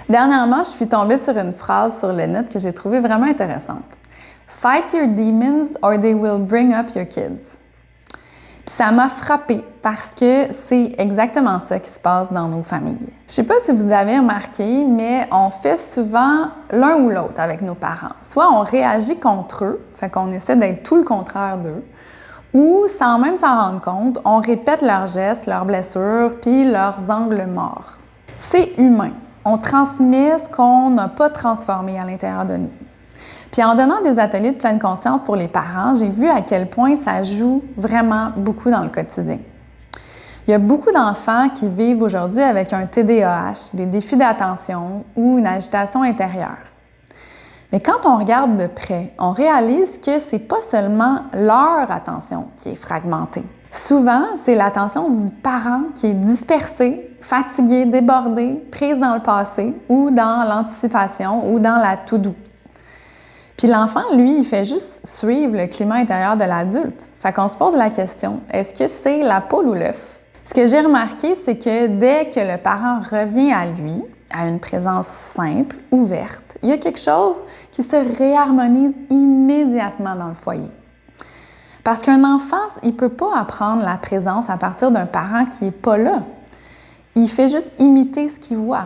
Dernièrement, je suis tombée sur une phrase sur le net que j'ai trouvée vraiment intéressante. Fight your demons or they will bring up your kids. Puis ça m'a frappée parce que c'est exactement ça qui se passe dans nos familles. Je sais pas si vous avez remarqué, mais on fait souvent l'un ou l'autre avec nos parents. Soit on réagit contre eux, fait qu'on essaie d'être tout le contraire d'eux, ou sans même s'en rendre compte, on répète leurs gestes, leurs blessures, puis leurs angles morts. C'est humain. On transmet ce qu'on n'a pas transformé à l'intérieur de nous. Puis en donnant des ateliers de pleine conscience pour les parents, j'ai vu à quel point ça joue vraiment beaucoup dans le quotidien. Il y a beaucoup d'enfants qui vivent aujourd'hui avec un TDAH, des défis d'attention ou une agitation intérieure. Mais quand on regarde de près, on réalise que c'est pas seulement leur attention qui est fragmentée. Souvent, c'est l'attention du parent qui est dispersée, fatiguée, débordée, prise dans le passé ou dans l'anticipation ou dans la to-do. Puis l'enfant, lui, il fait juste suivre le climat intérieur de l'adulte. Fait qu'on se pose la question, est-ce que c'est la poule ou l'œuf? Ce que j'ai remarqué, c'est que dès que le parent revient à lui, à une présence simple, ouverte, il y a quelque chose qui se réharmonise immédiatement dans le foyer. Parce qu'un enfant, il ne peut pas apprendre la présence à partir d'un parent qui n'est pas là. Il fait juste imiter ce qu'il voit.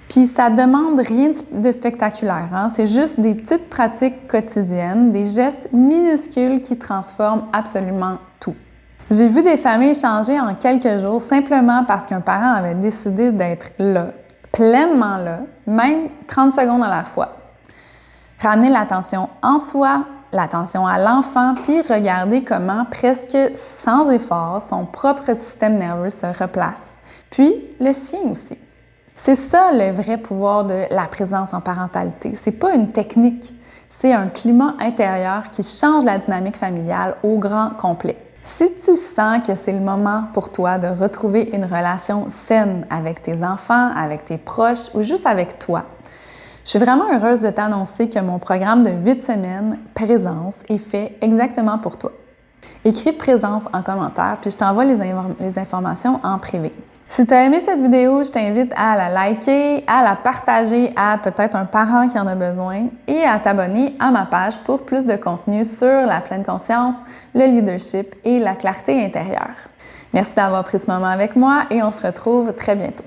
Puis ça demande rien de spectaculaire, hein? C'est juste des petites pratiques quotidiennes, des gestes minuscules qui transforment absolument tout. J'ai vu des familles changer en quelques jours simplement parce qu'un parent avait décidé d'être là, pleinement là, même 30 secondes à la fois. Ramener l'attention en soi, l'attention à l'enfant, puis regarder comment, presque sans effort, son propre système nerveux se replace. Puis le sien aussi. C'est ça le vrai pouvoir de la présence en parentalité. C'est pas une technique, c'est un climat intérieur qui change la dynamique familiale au grand complet. Si tu sens que c'est le moment pour toi de retrouver une relation saine avec tes enfants, avec tes proches ou juste avec toi, je suis vraiment heureuse de t'annoncer que mon programme de 8 semaines Présence est fait exactement pour toi. Écris Présence en commentaire, puis je t'envoie les informations en privé. Si tu as aimé cette vidéo, je t'invite à la liker, à la partager à peut-être un parent qui en a besoin et à t'abonner à ma page pour plus de contenu sur la pleine conscience, le leadership et la clarté intérieure. Merci d'avoir pris ce moment avec moi et on se retrouve très bientôt.